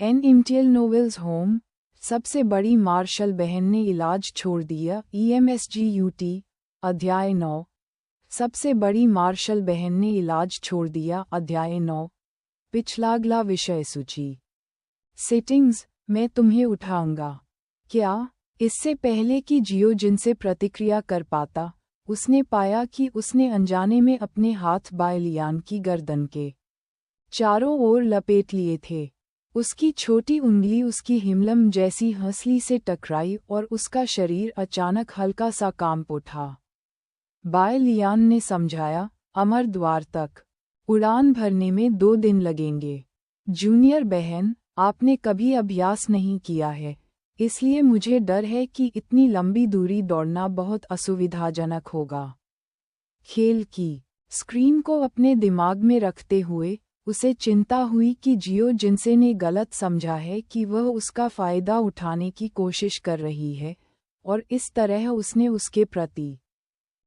N इम्टियल novels home, सबसे बड़ी martial बहन ने इलाज छोड़ दिया। EMSGUT, अध्याय 9। सबसे बड़ी मार्शल बहन ने इलाज छोड़ दिया। अध्याय 9। पिछलागला विषय सूची। सेटिंग्स, मैं तुम्हें उठाऊंगा। क्या? इससे पहले कि जियो जिनसे प्रतिक्रिया कर पाता, उसने पाया कि उसने अनजाने में अपने हाथ बायलियान की गर्दन के चारों ओर लपेट लिए थे। उसकी छोटी उंगली उसकी हिमलम जैसी हंसली से टकराई और उसका शरीर अचानक हल्का सा कांप उठा। बायलियान ने समझाया, अमर द्वार तक उड़ान भरने में 2 दिन लगेंगे। जूनियर बहन, आपने कभी अभ्यास नहीं किया है, इसलिए मुझे डर है कि इतनी लंबी दूरी दौड़ना बहुत असुविधाजनक होगा। खेल की स्क्रीन को अपने दिमाग में रखते हुए उसे चिंता हुई कि जियो जिनसे ने गलत समझा है कि वह उसका फ़ायदा उठाने की कोशिश कर रही है, और इस तरह उसने उसके प्रति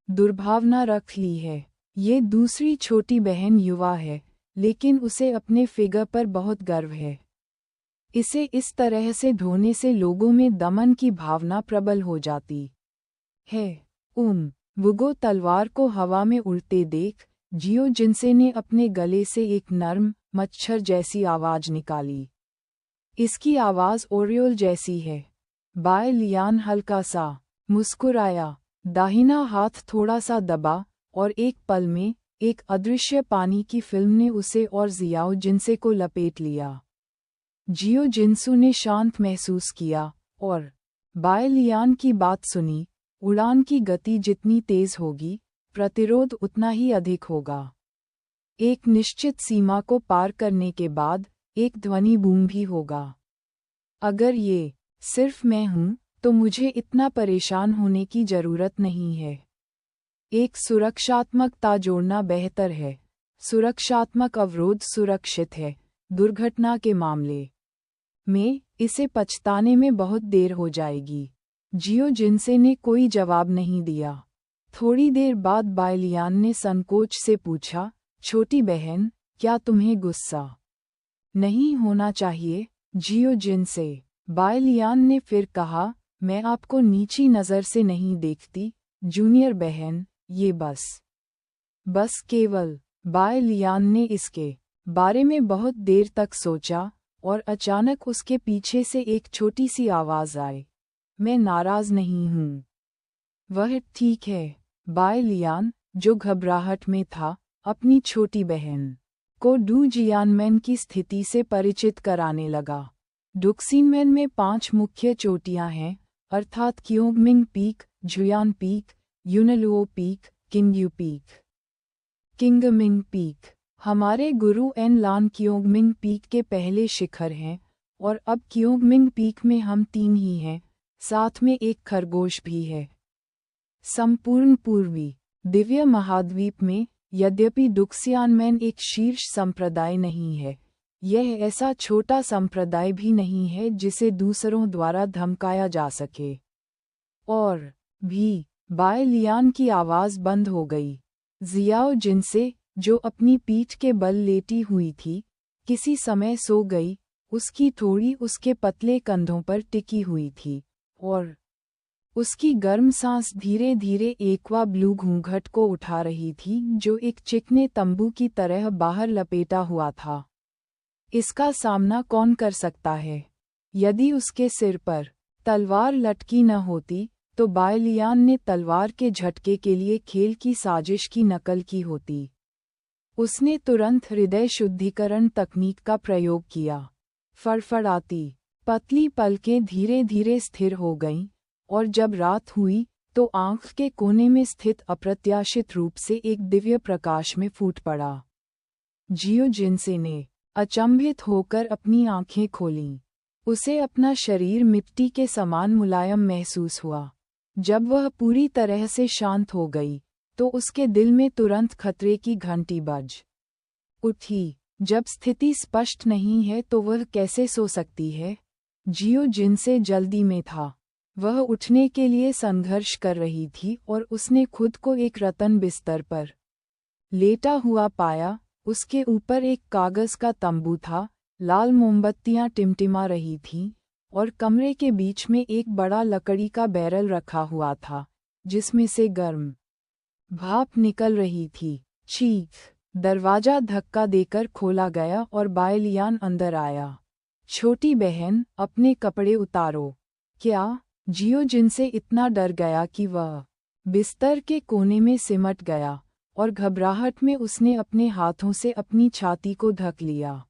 दुर्भावना रख ली है। ये दूसरी छोटी बहन युवा है, लेकिन उसे अपने फिगर पर बहुत गर्व है। इसे इस तरह से ढोने से लोगों में दमन की भावना प्रबल हो जाती है। वुगो तलवार को हवा में उड़ते देख, जियो जिनसे ने अपने गले से एक नर्म, मच्छर जैसी आवाज निकाली। इसकी आवाज ओरियोल जैसी है। बायलियान हल्का सा मुस्कुराया, दाहिना हाथ थोड़ा सा दबा, और एक पल में एक अदृश्य पानी की फिल्म ने उसे और जियाओ जिनसे को लपेट लिया। जियो जिनसू ने शांत महसूस किया, और बायलियान की बात सुनी। उड़ान की गति जितनी तेज होगी, प्रतिरोध उतना ही अधिक होगा। एक निश्चित सीमा को पार करने के बाद एक ध्वनि बूम भी होगा। अगर ये सिर्फ मैं हूं, तो मुझे इतना परेशान होने की जरूरत नहीं है। एक सुरक्षात्मकता जोड़ना बेहतर है। सुरक्षात्मक अवरोध सुरक्षित है। दुर्घटना के मामले में इसे पछताने में बहुत देर हो जाएगी। जियो जिनसे ने कोई जवाब नहीं दिया। थोड़ी देर बाद बायलियान ने संकोच से पूछा, छोटी बहन, क्या तुम्हें गुस्सा नहीं होना चाहिए? जियो जिनसे, बायलियान ने फिर कहा, मैं आपको नीची नज़र से नहीं देखती, जूनियर बहन, ये बस केवल। बायलियान ने इसके बारे में बहुत देर तक सोचा, और अचानक उसके पीछे से एक छोटी सी आवाज़ आई, मैं नाराज नहीं हूँ। वह ठीक है। बायलियान, जो घबराहट में था, अपनी छोटी बहन को डू जियानमेन की स्थिति से परिचित कराने लगा। डुक्सिनमेन में 5 मुख्य चोटियां हैं, अर्थात Kyongming peak, Juyan peak, Yunluo peak, Qingyu peak, Qingming peak. हमारे गुरु एन लान क्योंगमिंग पीक के पहले शिखर हैं, और अब क्योंगमिंग पीक में हम 3 ही हैं, साथ में एक खरगोश भी है। संपूर्ण पूर्वी दिव्य महाद्वीप में, यद्यपि डुक्सियानमेन एक शीर्ष संप्रदाय नहीं है, यह ऐसा छोटा संप्रदाय भी नहीं है जिसे दूसरों द्वारा धमकाया जा सके। और भी, बायलियान की आवाज़ बंद हो गई। जियाओ जिनसे, जो अपनी पीठ के बल लेटी हुई थी, किसी समय सो गई। उसकी थोड़ी उसके पतले कंधों पर टिकी हुई थी, और उसकी गर्म सांस धीरे धीरे एक्वा ब्लू घूंघट को उठा रही थी जो एक चिकने तंबू की तरह बाहर लपेटा हुआ था। इसका सामना कौन कर सकता है? यदि उसके सिर पर तलवार लटकी न होती, तो बायलियान ने तलवार के झटके के लिए खेल की साजिश की नकल की होती। उसने तुरंत हृदय शुद्धिकरण तकनीक का प्रयोग किया। फड़फड़ाती पतली पलकें धीरे धीरे स्थिर हो गईं, और जब रात हुई, तो आँख के कोने में स्थित अप्रत्याशित रूप से एक दिव्य प्रकाश में फूट पड़ा। जियो जिनसे ने अचंभित होकर अपनी आँखें खोलीं। उसे अपना शरीर मिट्टी के समान मुलायम महसूस हुआ। जब वह पूरी तरह से शांत हो गई, तो उसके दिल में तुरंत खतरे की घंटी बज उठी। जब स्थिति स्पष्ट नहीं है तो वह कैसे सो सकती है? जियो जिनसे जल्दी में था। वह उठने के लिए संघर्ष कर रही थी और उसने खुद को एक रतन बिस्तर पर लेटा हुआ पाया। उसके ऊपर एक कागज का तंबू था, लाल मोमबत्तियां टिमटिमा रही थीं, और कमरे के बीच में एक बड़ा लकड़ी का बैरल रखा हुआ था, जिसमें से गर्म भाप निकल रही थी। चीख! दरवाजा धक्का देकर खोला गया और बायलियान अंदर आया। छोटी बहन, अपने कपड़े उतारो। क्या? जियो जिनसे इतना डर गया कि वह बिस्तर के कोने में सिमट गया, और घबराहट में उसने अपने हाथों से अपनी छाती को ढक लिया।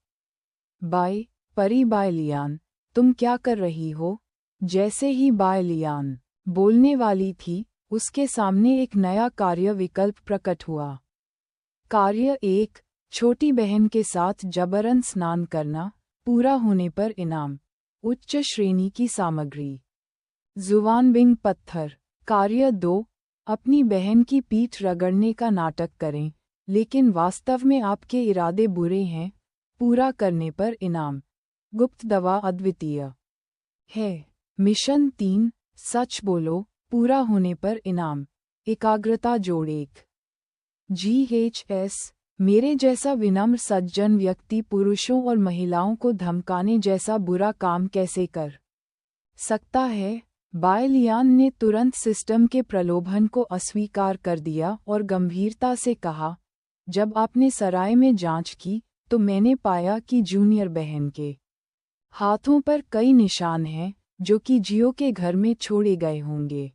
परी बायलियान, तुम क्या कर रही हो? जैसे ही बायलियान बोलने वाली थी, उसके सामने एक नया कार्य विकल्प प्रकट हुआ। कार्य 1, छोटी बहन के साथ जबरन स्नान करना, पूरा होने पर इनाम, उच्च श्रेणी की सामग्री। जुबान बिंग पत्थर। कार्य 2, अपनी बहन की पीठ रगड़ने का नाटक करें, लेकिन वास्तव में आपके इरादे बुरे हैं, पूरा करने पर इनाम, गुप्त दवा अद्वितीय है। मिशन 3, सच बोलो, पूरा होने पर इनाम, एकाग्रता जोड़ेक। GHS, मेरे जैसा विनम्र सज्जन व्यक्ति पुरुषों और महिलाओं को धमकाने जैसा बुरा काम कैसे कर सकता है? बायलियान ने तुरंत सिस्टम के प्रलोभन को अस्वीकार कर दिया और गंभीरता से कहा, जब आपने सराय में जांच की, तो मैंने पाया कि जूनियर बहन के हाथों पर कई निशान हैं, जो कि जियो के घर में छोड़े गए होंगे।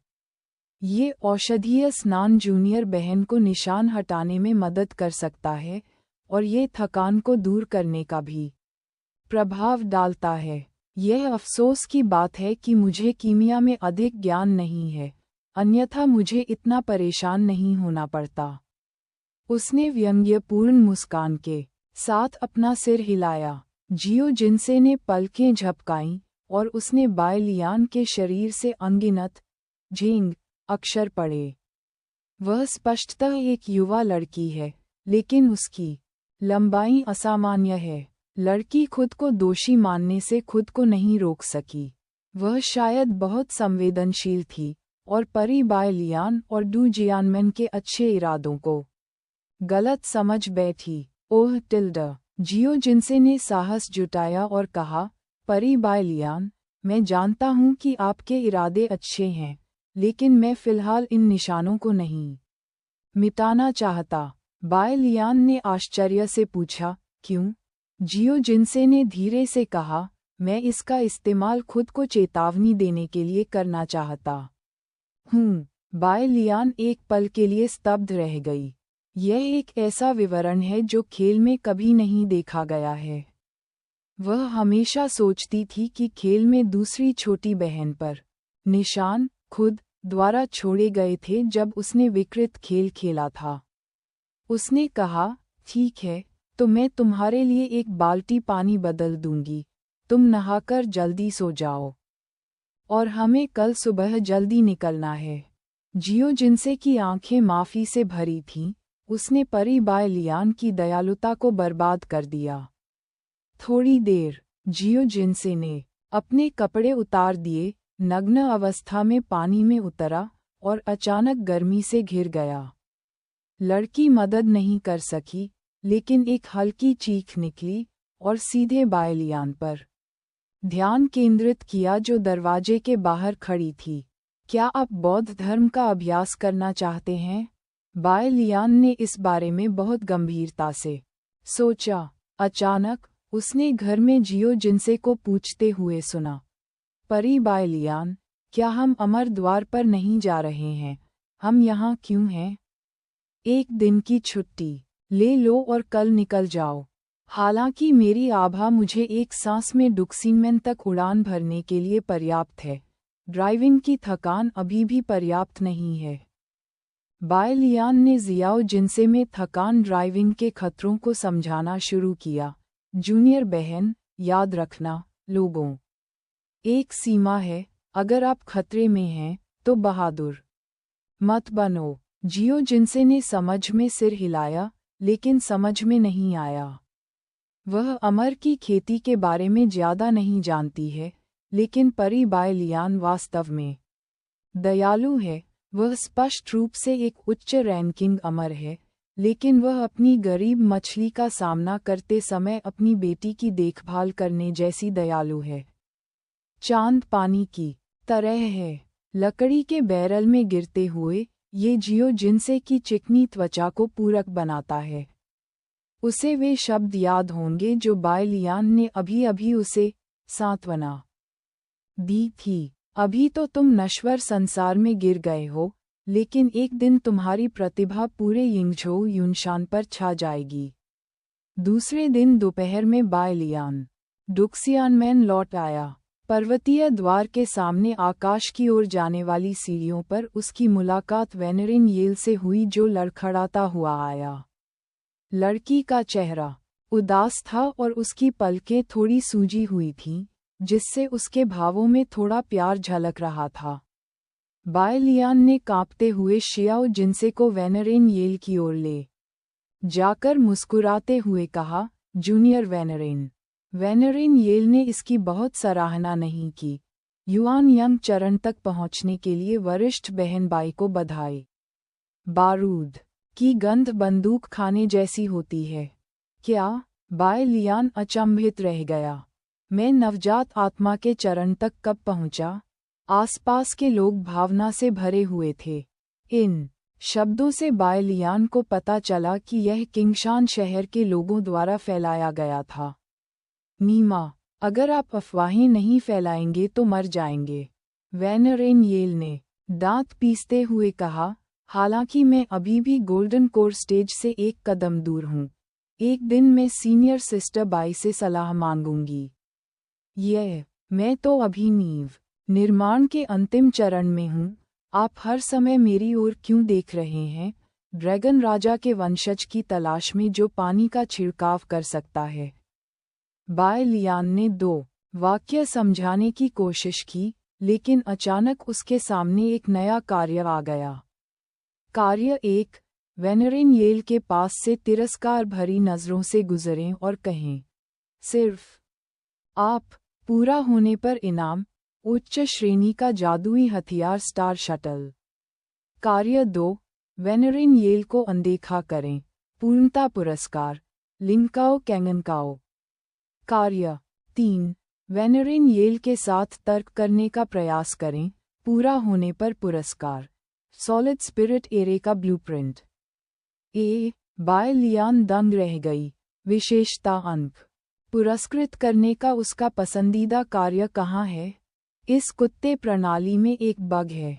ये औषधीय स्नान जूनियर बहन को निशान हटाने में मदद कर सकता है, और ये थकान को दूर करने का भी प्रभाव डालता है। यह अफसोस की बात है कि मुझे कीमिया में अधिक ज्ञान नहीं है, अन्यथा मुझे इतना परेशान नहीं होना पड़ता। उसने व्यंग्यपूर्ण मुस्कान के साथ अपना सिर हिलाया। जियो जिनसे ने पलकें झपकाईं, और उसने बायलियान के शरीर से अनगिनत झींग अक्षर पढ़े। वह स्पष्टतः एक युवा लड़की है, लेकिन उसकी लंबाई असामान्य है। लड़की खुद को दोषी मानने से खुद को नहीं रोक सकी। वह शायद बहुत संवेदनशील थी, और परी बायलियान और डू जियानमैन के अच्छे इरादों को गलत समझ बैठी। ओह टिल्डा! जियो जिनसे ने साहस जुटाया और कहा, परी बायलियान, मैं जानता हूँ कि आपके इरादे अच्छे हैं, लेकिन मैं फिलहाल इन निशानों को नहीं मिटाना चाहता। बायलियान ने आश्चर्य से पूछा, क्यों? जियो जिनसे ने धीरे से कहा, मैं इसका इस्तेमाल खुद को चेतावनी देने के लिए करना चाहता हूँ। बायलियान एक पल के लिए स्तब्ध रह गई। यह एक ऐसा विवरण है जो खेल में कभी नहीं देखा गया है। वह हमेशा सोचती थी कि खेल में दूसरी छोटी बहन पर निशान खुद द्वारा छोड़े गए थे जब उसने विकृत खेल खेला था। उसने कहा, ठीक है, तो मैं तुम्हारे लिए एक बाल्टी पानी बदल दूंगी, तुम नहाकर जल्दी सो जाओ। और हमें कल सुबह जल्दी निकलना है। जियो जिनसे की आंखें माफी से भरी थीं, उसने परी बायलियान की दयालुता को बर्बाद कर दिया। थोड़ी देर, जियो जिनसे ने अपने कपड़े उतार दिए, नग्न अवस्था में पानी में उतरा, और अचानक गर्मी से घिर गया। लड़की मदद नहीं कर सकी, लेकिन एक हल्की चीख निकली, और सीधे बायलियान पर ध्यान केंद्रित किया जो दरवाजे के बाहर खड़ी थी। क्या आप बौद्ध धर्म का अभ्यास करना चाहते हैं? बायलियान ने इस बारे में बहुत गंभीरता से सोचा। अचानक, उसने घर में जियो जिनसे को पूछते हुए सुना, परी बायलियान, क्या हम अमर द्वार पर नहीं जा रहे हैं? हम यहाँ क्यों हैं? एक दिन की छुट्टी ले लो और कल निकल जाओ। हालांकि मेरी आभा मुझे एक सांस में डुक्सीनमैन तक उड़ान भरने के लिए पर्याप्त है, ड्राइविंग की थकान अभी भी पर्याप्त नहीं है। बायलियान ने जियाओ जिनसे में थकान ड्राइविंग के खतरों को समझाना शुरू किया। जूनियर बहन, याद रखना, लोगों, एक सीमा है, अगर आप खतरे में हैं, तो बहादुर मत बनो। जियो जिनसे ने समझ में सिर हिलाया, लेकिन समझ में नहीं आया। वह अमर की खेती के बारे में ज्यादा नहीं जानती है, लेकिन परी बायलियान वास्तव में दयालु है। वह स्पष्ट रूप से एक उच्च रैंकिंग अमर है, लेकिन वह अपनी गरीब मछली का सामना करते समय अपनी बेटी की देखभाल करने जैसी दयालु है। चांद पानी की तरह है, लकड़ी के बैरल में गिरते हुए ये जियो जिनसे की चिकनी त्वचा को पूरक बनाता है। उसे वे शब्द याद होंगे जो बाय लियान ने अभी अभी उसे सांत्वना दी थी। अभी तो तुम नश्वर संसार में गिर गए हो, लेकिन एक दिन तुम्हारी प्रतिभा पूरे यिंगझोउ युनशान पर छा जाएगी। दूसरे दिन दोपहर में बाय लियान डुक्सियानमैन लौट आया। पर्वतीय द्वार के सामने आकाश की ओर जाने वाली सीढ़ियों पर उसकी मुलाकात वेनरिन येल से हुई, जो लड़खड़ाता हुआ आया। लड़की का चेहरा उदास था और उसकी पलकें थोड़ी सूजी हुई थीं, जिससे उसके भावों में थोड़ा प्यार झलक रहा था। बाय लियान ने कांपते हुए शियाओ जिनसे को वेनरेन येल की ओर ले जाकर मुस्कुराते हुए कहा, जूनियर वेनरेन। वेनरेन येल ने इसकी बहुत सराहना नहीं की। युआन यंग चरण तक पहुंचने के लिए वरिष्ठ बहन बाई को बधाई। बारूद की गंध बंदूक खाने जैसी होती है। क्या? बाय लियान अचंभित रह गया। मैं नवजात आत्मा के चरण तक कब पहुंचा? आसपास के लोग भावना से भरे हुए थे। इन शब्दों से बाय लियान को पता चला कि यह किंगशान शहर के लोगों द्वारा फैलाया गया था। नीमा, अगर आप अफवाहें नहीं फैलाएंगे तो मर जाएंगे, वेनरेन येल ने दांत पीसते हुए कहा। हालांकि मैं अभी भी गोल्डन कोर स्टेज से एक कदम दूर हूँ। एक दिन मैं सीनियर सिस्टर बाई से सलाह मांगूंगी। मैं तो अभी नींव निर्माण के अंतिम चरण में हूँ। आप हर समय मेरी ओर क्यों देख रहे हैं? ड्रैगन राजा के वंशज की तलाश में जो पानी का छिड़काव कर सकता है। बाय लियान ने 2 वाक्य समझाने की कोशिश की, लेकिन अचानक उसके सामने एक नया कार्य आ गया। कार्य 1, वेनरेन येल के पास से तिरस्कार भरी नज़रों से गुजरें और कहें, सिर्फ आप। पूरा होने पर इनाम, उच्च श्रेणी का जादुई हथियार स्टार शटल। कार्य 2, वेनरेन येल को अनदेखा करें, पूर्णता पुरस्कार, लिंकाओ कैंगनकाओ। कार्य 3, वेनरेन येल के साथ तर्क करने का प्रयास करें, पूरा होने पर पुरस्कार, सॉलिड स्पिरिट एरे का ब्लूप्रिंट। बाय लियान दंग रह गई। विशेषता अंक पुरस्कृत करने का उसका पसंदीदा कार्य कहाँ है? इस कुत्ते प्रणाली में एक बग है।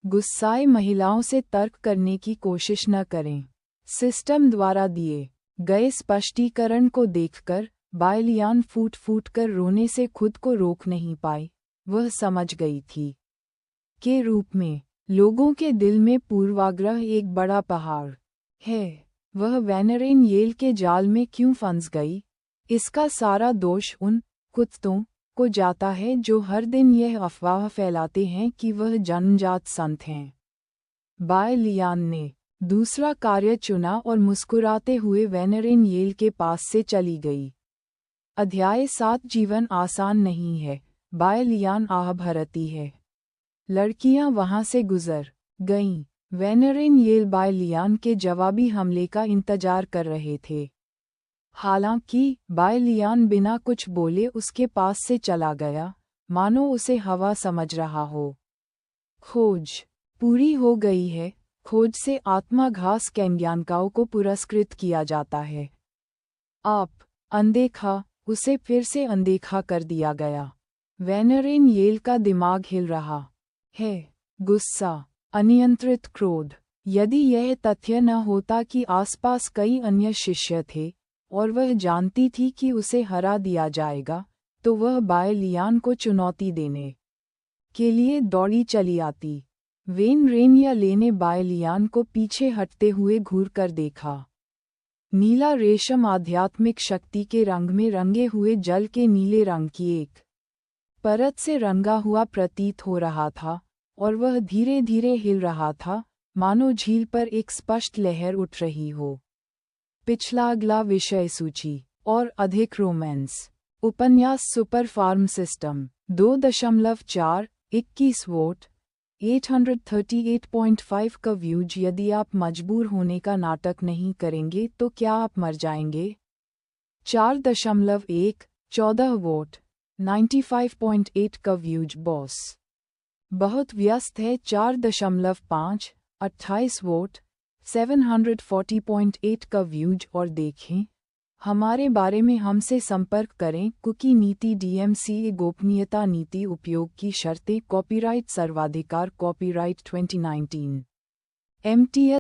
गुस्साए महिलाओं से तर्क करने की कोशिश न करें। सिस्टम द्वारा दिए गए स्पष्टीकरण को देखकर बाय लियान फूट फूट कर रोने से खुद को रोक नहीं पाई। वह समझ गई थी के रूप में लोगों के दिल में पूर्वाग्रह एक बड़ा पहाड़ है। वह वेनरेन येल के जाल में क्यों फंस गई? इसका सारा दोष उन कुत्तों को जाता है जो हर दिन यह अफवाह फैलाते हैं कि वह जन्मजात संत हैं। बाय लियान ने दूसरा कार्य चुना और मुस्कुराते हुए वेनरेन येल के पास से चली गई। अध्याय 7 जीवन आसान नहीं है, बाय लियान आह भरती है। लड़कियां वहां से गुजर गईं। वेनरेन येल बाय लियान के जवाबी हमले का इंतजार कर रहे थे। हालांकि बाय लियान बिना कुछ बोले उसके पास से चला गया, मानो उसे हवा समझ रहा हो। खोज पूरी हो गई है। खोज से आत्मा घास कैंग्यानकाओ को पुरस्कृत किया जाता है। आप अनदेखा, उसे फिर से अनदेखा कर दिया गया। वेनरेन येल का दिमाग हिल रहा है। गुस्सा, अनियंत्रित क्रोध। यदि यह तथ्य न होता कि आसपास कई अन्य शिष्य थे और वह जानती थी कि उसे हरा दिया जाएगा, तो वह बाय लियान को चुनौती देने के लिए दौड़ी चली आती। वेनरेन येल ने बाय लियान को पीछे हटते हुए घूरकर देखा। नीला रेशम आध्यात्मिक शक्ति के रंग में रंगे हुए जल के नीले रंग की एक परत से रंगा हुआ प्रतीत हो रहा था, और वह धीरे धीरे हिल रहा था, मानो झील पर एक स्पष्ट लहर उठ रही हो। पिछला अगला विषय सूची और अधिक रोमांस। उपन्यास सुपर फार्म सिस्टम 2.4 21 वोट 838.5 का व्यूज। यदि आप मजबूर होने का नाटक नहीं करेंगे तो क्या आप मर जाएंगे? 4.1 14 वोट। 95.8 का व्यूज। बॉस बहुत व्यस्त है। 4.5 28 वोट। 740.8 का व्यूज। और देखें हमारे बारे में हमसे संपर्क करें। कुकी नीति DMCA गोपनीयता नीति उपयोग की शर्तें कॉपीराइट सर्वाधिकार कॉपीराइट 2019 MTS